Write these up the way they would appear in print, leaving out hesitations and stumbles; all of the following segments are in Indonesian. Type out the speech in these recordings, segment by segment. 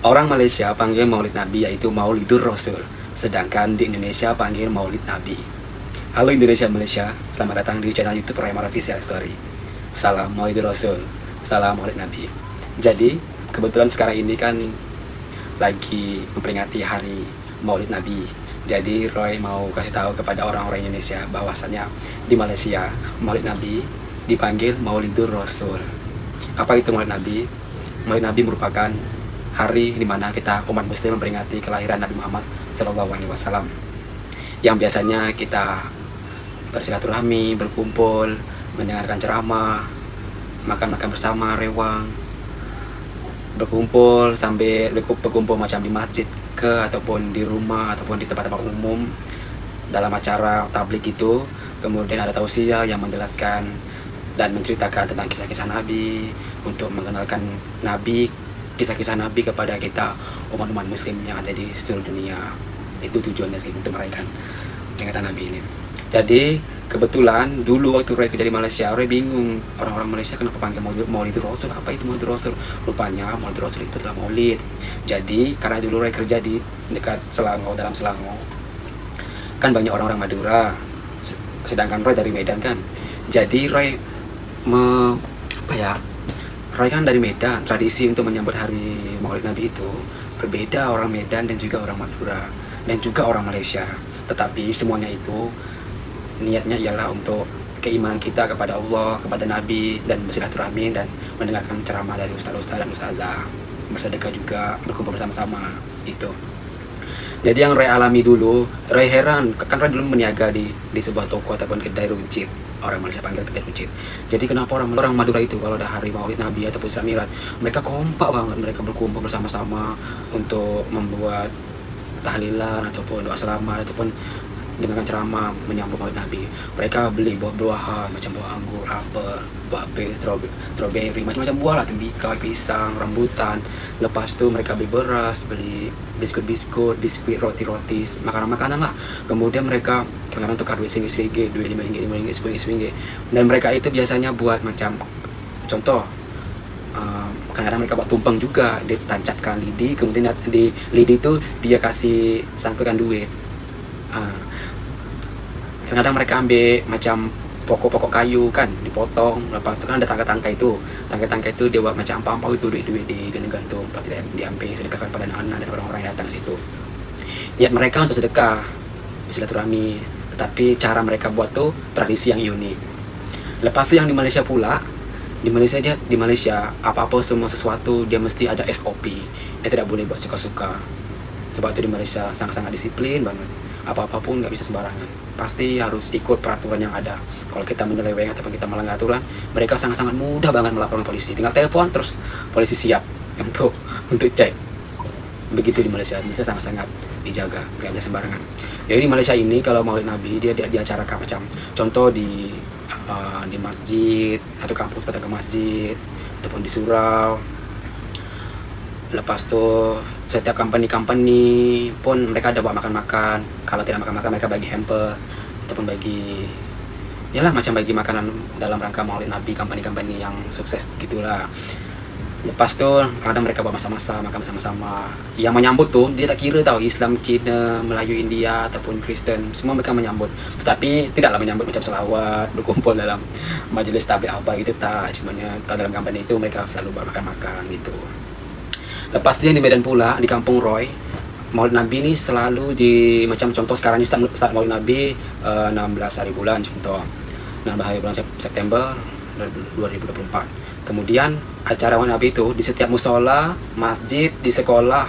Orang Malaysia panggil Maulid Nabi yaitu Maulidur Rasul, sedangkan di Indonesia panggil Maulid Nabi. Halo Indonesia Malaysia, selamat datang di channel YouTube Raymar Official Story. Salam Maulidur Rasul, salam Maulid Nabi. Jadi kebetulan sekarang ini kan lagi memperingati hari Maulid Nabi. Jadi Roy mau kasih tahu kepada orang-orang Indonesia bahwasannya di Malaysia Maulid Nabi dipanggil Maulidur Rasul. Apa itu Maulid Nabi? Maulid Nabi merupakan hari di mana kita umat muslim memperingati kelahiran Nabi Muhammad SAW, yang biasanya kita bersilaturahmi, berkumpul, mendengarkan ceramah, makan-makan bersama, rewang, berkumpul sampai berkumpul macam di masjid ataupun di rumah ataupun di tempat-tempat umum dalam acara tabligh itu. Kemudian ada tausiah yang menjelaskan dan menceritakan tentang kisah-kisah Nabi, untuk mengenalkan Nabi, kisah-kisah Nabi kepada kita umat-umat muslim yang ada di seluruh dunia. Itu tujuan dari untuk merayakan peringatan Nabi ini. Jadi kebetulan dulu waktu Roy kerja di Malaysia, Roy bingung orang-orang Malaysia kenapa panggil Maulidur Rasul. Apa itu Maulidur Rasul? Rupanya Maulidur Rasul itu adalah maulid. Jadi karena dulu Roy kerja di dekat Selangor, dalam Selangor kan banyak orang-orang Madura, sedangkan Roy dari Medan kan. Jadi Roy Roy kan dari Medan, tradisi untuk menyambut hari Maulid Nabi itu berbeda orang Medan dan juga orang Madura dan juga orang Malaysia. Tetapi semuanya itu niatnya ialah untuk keimanan kita kepada Allah, kepada Nabi, dan bersilaturahmi dan mendengarkan ceramah dari ustaz-ustaz dan ustazah, bersedekah juga, berkumpul bersama-sama itu. Jadi yang Roy alami dulu, Roy heran, kan Roy dulu meniaga di sebuah toko ataupun kedai runcit. Orang Malaysia panggil kedai runcit. Jadi kenapa orang Madura itu kalau ada hari Maulid Nabi ataupun Isra Miraj, mereka kompak banget, mereka berkumpul bersama-sama untuk membuat tahlilan ataupun doa selamat ataupun dengan ceramah menyambut Maulid Nabi. Mereka beli buah-buahan macam buah anggur, apel, buah pir, strawberry, macam-macam buah lah, tembikar, pisang, rambutan. Lepas tu mereka beli beras, beli biskuit, roti-roti, makanan-makanan lah. Kemudian mereka kadang-kadang tukar duit RM1, duit RM5, RM10, dan mereka itu biasanya buat macam contoh, kadang-kadang mereka buat tumpeng juga, dia tancapkan lidi, kemudian di lidi itu dia kasih sangkutan duit. Kadang-kadang mereka ambil macam pokok-pokok kayu kan, dipotong, lepas itu kan ada tangga-tangga itu dia buat macam ampau itu, duit-duit digantung, lepas itu diambil, sedekahkan pada anak-anak dan orang-orang yang datang situ. Niat mereka untuk sedekah, silaturahmi, tetapi cara mereka buat tuh tradisi yang unik. Lepas itu yang di Malaysia pula, di Malaysia apa-apa semua sesuatu dia mesti ada SOP, dia tidak boleh buat suka-suka. Sebab itu di Malaysia sangat-sangat disiplin banget. Apa-apa pun nggak bisa sembarangan, pasti harus ikut peraturan yang ada. Kalau kita menyeleweng ataupun kita melanggar aturan, mereka sangat-sangat mudah banget melaporkan polisi. Tinggal telepon terus polisi siap untuk cek. Begitu di Malaysia sangat-sangat dijaga, nggak bisa sembarangan. Jadi di Malaysia ini kalau Maulid Nabi dia diacarakan macam contoh di masjid atau kampus pada ke masjid ataupun di surau. Lepas tuh setiap company pun mereka ada buat makan-makan. Kalau tidak makan-makan mereka bagi hamper ataupun bagi macam bagi makanan dalam rangka Maulid Nabi, company yang sukses gitulah. Lepas tuh kadang mereka buat masa-masa makan bersama-sama. Yang menyambut tuh dia tak kira tahu Islam, Cina, Melayu, India ataupun Kristen, semua mereka menyambut. Tetapi tidaklah menyambut macam selawat, berkumpul dalam majelis tabligh apa gitu tak. Cumanya dalam company itu mereka selalu buat makan-makan gitu. Lepas itu yang di Medan pula, di kampung Roy, Maulid Nabi ini selalu macam contoh sekarang ini start Maulid Nabi 16 hari bulan contoh, 16 hari bulan September 2024. Kemudian acara Maulid Nabi itu di setiap musola, masjid, di sekolah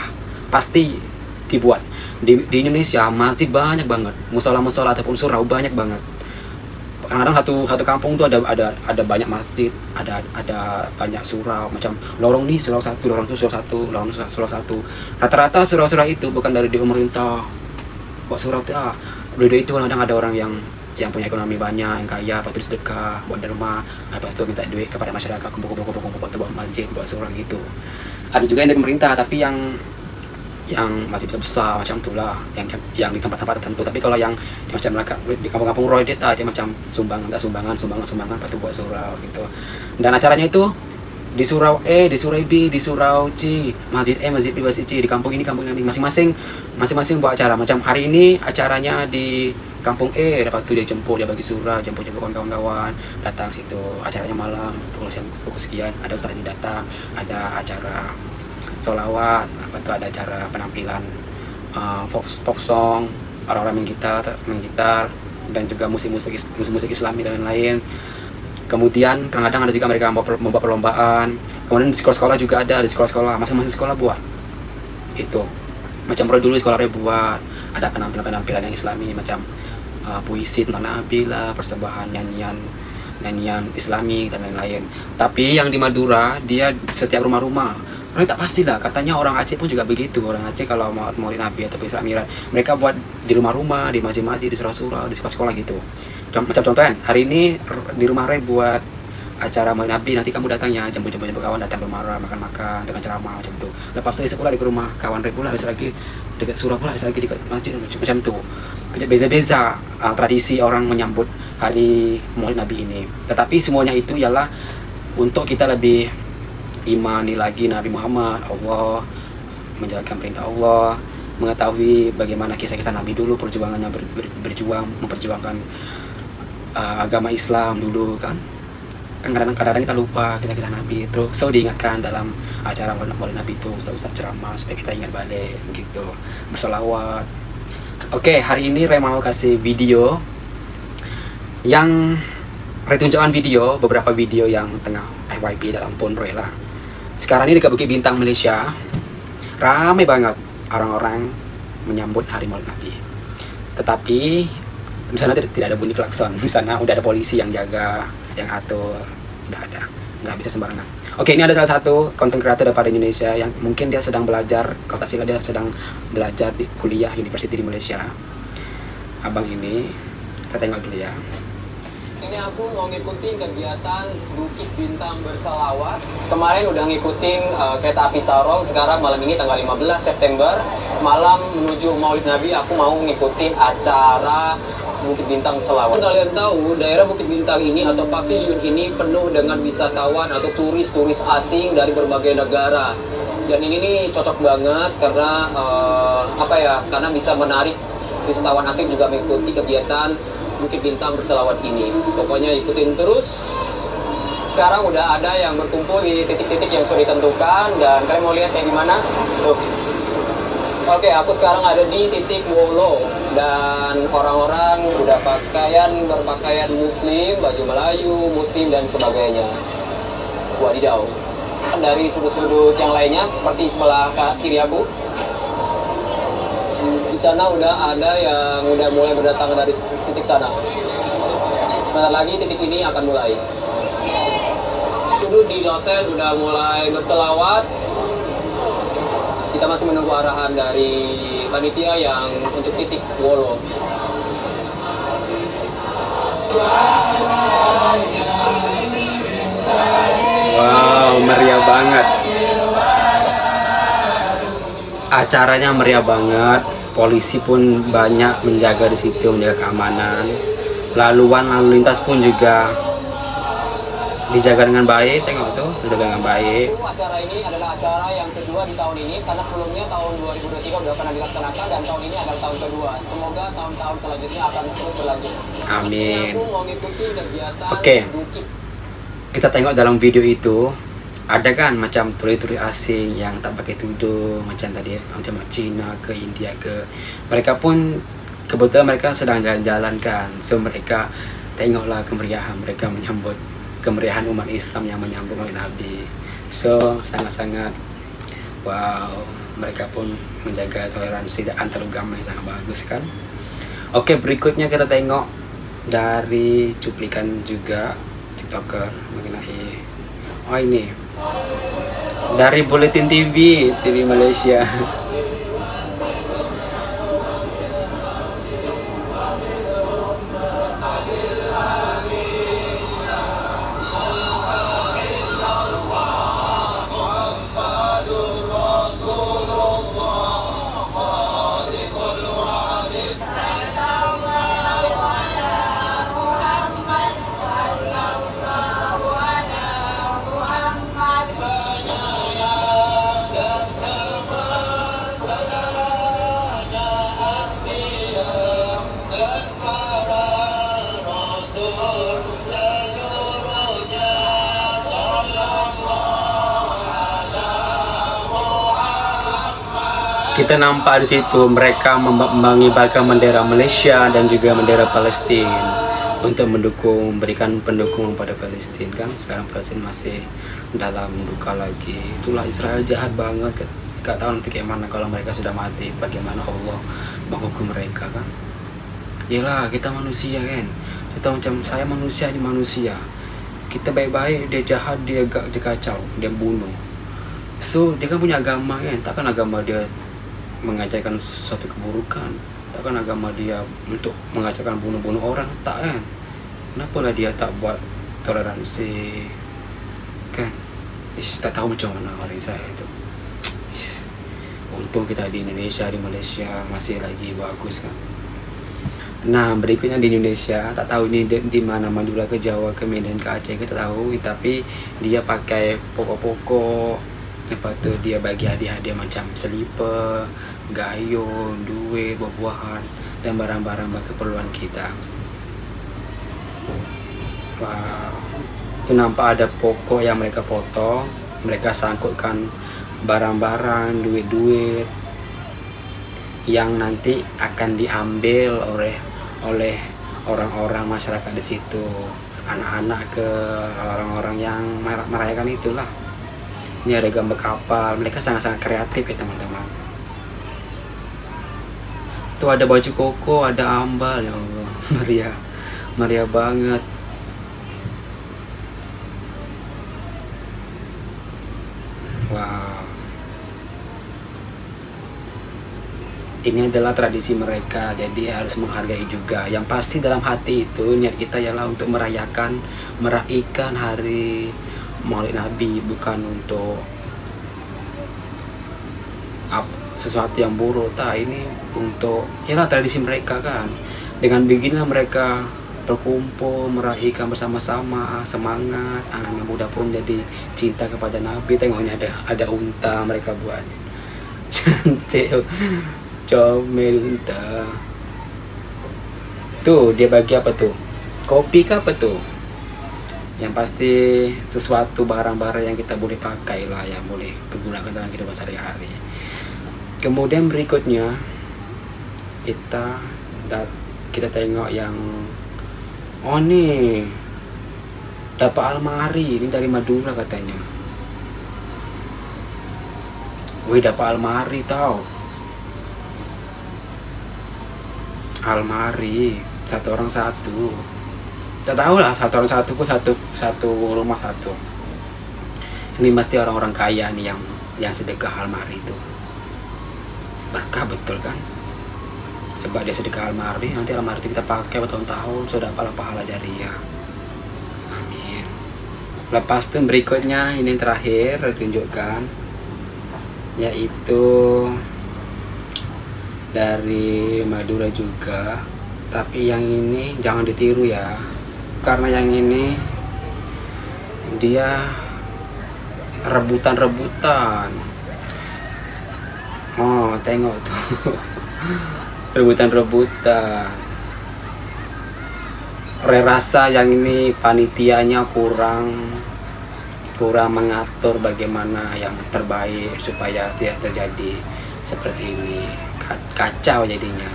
pasti dibuat. Di Indonesia masjid banyak banget, musola ataupun surau banyak banget. Kadang-kadang satu kampung tuh ada banyak masjid, ada banyak surau, macam lorong nih surau satu, lorong itu surau satu. Rata-rata surau-surau itu bukan dari pemerintah buat surau itu. Dari itu kadang ada orang yang punya ekonomi banyak, yang kaya, lepas itu sedekah, buat derma, lepas itu minta duit kepada masyarakat, kumpul buat masjid, buat surau gitu. Ada juga yang dari pemerintah, tapi yang masih besar macam itulah, yang di tempat-tempat tertentu. Tapi kalau yang macam di kampung-kampung Roy dia macam sumbangan, lepas itu buat surau gitu. Dan acaranya itu di surau E, di surau B, di surau C, masjid E, masjid B, masjid C, di kampung ini, masing-masing buat acara. Macam hari ini acaranya di kampung E, dapat tuh dia jemput, dia bagi surat, jemput kawan-kawan datang situ. Acaranya malam pukul sekian, ada ustaz yang datang, ada acara solawat, apa tuh, ada acara penampilan pop song, orang-orang main gitar, dan juga musik Islami dan lain-lain. Kemudian kadang-kadang ada juga mereka membuat perlombaan. Kemudian di sekolah-sekolah juga ada, di sekolah-sekolah masing-masing sekolah buat itu. Macam dulu sekolah buat ada penampilan yang Islami, macam puisi tentang Nabi lah, persembahan nyanyian Islami dan lain-lain. Tapi yang di Madura, dia setiap rumah-rumah, mereka tak pastilah, katanya orang Aceh pun juga begitu. Orang Aceh kalau mau maulid Nabi atau Islamiran, mereka buat di rumah-rumah, di masjid-masjid, di surau-surau, di sekolah-sekolah gitu. Macam contohnya, hari ini di rumah Ray buat acara maulid Nabi, nanti kamu datangnya, jemput kawan datang ke rumah Ray, makan-makan dengan ceramah macam itu. Lepas itu sekolah di rumah kawan Ray pula, bisa lagi dekat surau pula, bisa lagi dekat masjid macam itu. Beza-beza tradisi orang menyambut hari maulid Nabi ini. Tetapi semuanya itu ialah untuk kita lebih imani lagi Nabi Muhammad, Allah, menjalankan perintah Allah, mengetahui bagaimana kisah-kisah Nabi dulu, perjuangannya berjuang memperjuangkan agama Islam dulu kan. Kadang-kadang kita lupa kisah-kisah Nabi, terus selalu diingatkan dalam acara maulid Nabi itu, ustaz ceramah supaya kita ingat balik gitu, berselawat. Oke, hari ini Ray mau kasih video yang Ray tunjukkan beberapa video yang tengah FYP dalam phone Ray lah. Sekarang ini dekat Bukit Bintang, Malaysia, ramai banget orang-orang menyambut hari maulid Nabi. Tetapi di sana tidak ada bunyi klakson, di sana udah ada polisi yang jaga, yang atur, udah ada, nggak bisa sembarangan. Oke, ini ada salah satu content creator daripada Indonesia yang mungkin dia sedang belajar, kalau tak salah dia sedang belajar di kuliah university di Malaysia. Abang ini, kita tengok dulu ya. Ini aku mau ngikutin kegiatan Bukit Bintang berselawat. Kemarin udah ngikutin kereta api Sarong, sekarang malam ini tanggal 15 September, malam menuju Maulid Nabi, aku mau ngikutin acara Bukit Bintang selawat. Kalian tahu daerah Bukit Bintang ini atau pavilion ini penuh dengan wisatawan atau turis-turis asing dari berbagai negara. Dan ini nih cocok banget karena karena bisa menarik wisatawan asing juga mengikuti kegiatan Bukit Bintang berselawat ini. Pokoknya ikutin terus. Sekarang udah ada yang berkumpul di titik-titik yang sudah ditentukan, dan kalian mau lihat kayak gimana? Tuh. Oke, aku sekarang ada di titik Wolo, dan orang-orang udah berpakaian Muslim, baju Melayu, Muslim dan sebagainya. Wadidaw. Dari sudut-sudut yang lainnya, seperti sebelah kiri aku, di sana udah ada yang udah mulai berdatangan dari titik sana. Sebentar lagi titik ini akan mulai. Duduk di hotel udah mulai berselawat. Kita masih menunggu arahan dari panitia yang untuk titik Wolo. Wow, meriah banget. Acaranya meriah banget. Polisi pun banyak menjaga di situ, menjaga keamanan. Lalu lintas pun juga dijaga dengan baik, tengok tuh, dijaga dengan baik. Acara ini adalah acara yang kedua di tahun ini, karena sebelumnya tahun 2023 sudah pernah dilaksanakan, dan tahun ini adalah tahun kedua. Semoga tahun-tahun selanjutnya akan terus berlanjut. Amin. Aku mau ngikutin kegiatan Bukit. Kita tengok dalam video itu, ada kan macam turis-turis asing yang tak pakai tudung, macam tadi, macam Cina ke India ke. Mereka pun kebetulan mereka sedang jalan-jalan kan, so mereka tengoklah kemeriahan mereka menyambut, kemeriahan umat Islam yang menyambut Maulid Nabi. So sangat-sangat wow, mereka pun menjaga toleransi antar agama yang sangat bagus kan. Oke, berikutnya kita tengok dari cuplikan juga TikToker mengenai ini dari Buletin TV Malaysia. kita nampak di situ mereka mengibarkan bendera Malaysia dan juga bendera Palestina untuk berikan pendukung pada Palestina kan. Sekarang Palestina masih dalam duka lagi. Itulah Israel jahat banget. Gak tahu nanti kayak mana kalau mereka sudah mati, bagaimana Allah menghukum mereka kan. Yalah, kita manusia kan, kita macam saya manusia, ini manusia, kita baik-baik, dia jahat, dia kacau, dia bunuh. So dia kan punya agama kan, takkan agama dia mengajarkan sesuatu keburukan, takkan agama dia untuk mengajarkan bunuh-bunuh orang, tak kan. Kenapa lah dia tak buat toleransi kan. Tak tahu macam mana orang Israel itu. Untung kita di Indonesia, di Malaysia masih lagi bagus kan. Nah berikutnya di Indonesia, tak tahu ini di mana, Madura ke Jawa ke Medan ke Aceh kita tahu, tapi dia pakai pokok-pokok, lepas tu dia bagi hadiah-hadiah macam selipar, gayung, duit, buah-buahan dan barang-barang keperluan kita. Wow, tu nampak ada pokok yang mereka potong, mereka sangkutkan barang-barang, duit-duit yang nanti akan diambil oleh orang-orang masyarakat di situ, anak-anak ke orang-orang yang merayakan itulah. Ini ada gambar kapal, mereka sangat-sangat kreatif ya teman-teman. Tuh ada baju koko, ada ambal, ya Allah, Maria banget. Wow. Ini adalah tradisi mereka, jadi harus menghargai juga. Yang pasti dalam hati itu niat kita ialah untuk meraihkan hari Maulid Nabi, bukan untuk sesuatu yang buruk. Ini untuk ialah tradisi mereka kan. Dengan beginilah mereka berkumpul, meraihkan bersama-sama, semangat. Anak-anak muda pun jadi cinta kepada Nabi. Tengoknya ada unta mereka buat. Cantik. Comel unta. Tuh dia bagi apa tuh? Kopi ke apa tuh? Yang pasti sesuatu barang-barang yang kita boleh pakai lah, yang boleh digunakan dalam kehidupan sehari-hari. Kemudian berikutnya kita tengok yang nih dapat almari, ini dari Madura katanya. Wih, dapat almari tau. Almari satu orang satu, tak tahu lah, satu orang satu pun satu rumah satu. Ini pasti orang-orang kaya nih yang sedekah almari itu, berkah betul kan, sebab dia sedekah almari, nanti almari itu kita pakai bertahun-tahun, sudah pahala jariah. Amin. Lepas itu berikutnya ini terakhir ditunjukkan, yaitu dari Madura juga, tapi yang ini jangan ditiru ya, karena yang ini dia rebutan. Oh tengok tuh. rebutan. Rasa yang ini panitianya kurang mengatur bagaimana yang terbaik supaya tidak terjadi seperti ini. Kacau jadinya.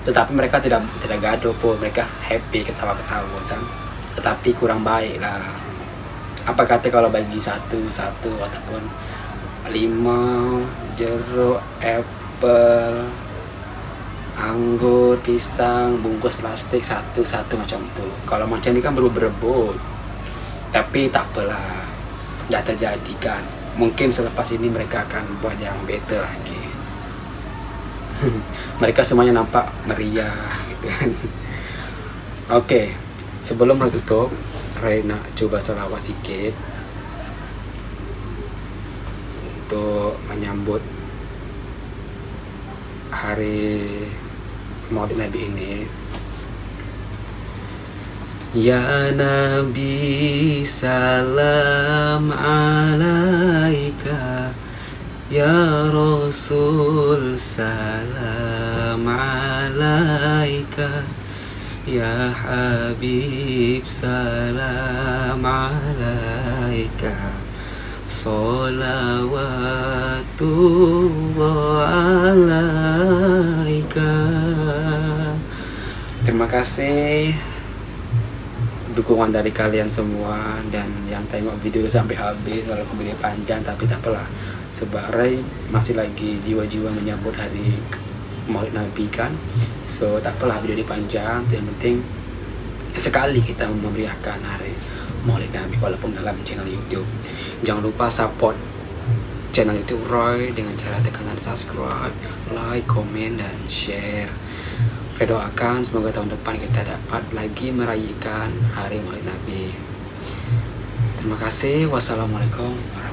Tetapi mereka tidak gaduh pun, mereka happy, ketawa-ketawa kan. Tetapi kurang baik lah. Apa kata kalau bagi satu ataupun 5 jeruk, apple, anggur, pisang, bungkus plastik satu macam itu. Kalau macam ini kan berebut. Tapi tak apalah, tidak terjadi kan. Mungkin selepas ini mereka akan buat yang better lagi. Mereka semuanya nampak meriah gitu kan. Oke, sebelum menutup, Ray nak coba selawat sikit untuk menyambut hari Maulid Nabi ini. Ya Nabi salam alaika, ya Rasul salam alaika, ya Habib salam alaika, salawatullah kasih dukungan dari kalian semua dan yang tengok video sampai habis walaupun video panjang, tapi tak apalah, sebarai masih lagi jiwa-jiwa menyambut hari Maulid Nabi kan. So tak apalah video ini panjang, yang penting sekali kita memeriahkan hari Maulid Nabi walaupun dalam channel YouTube. Jangan lupa support channel YouTube Roy dengan cara tekan subscribe, like, komen, dan share. Saya doakan semoga tahun depan kita dapat lagi merayakan hari Maulid Nabi. Terima kasih. Wassalamualaikum warahmatullahi wabarakatuh.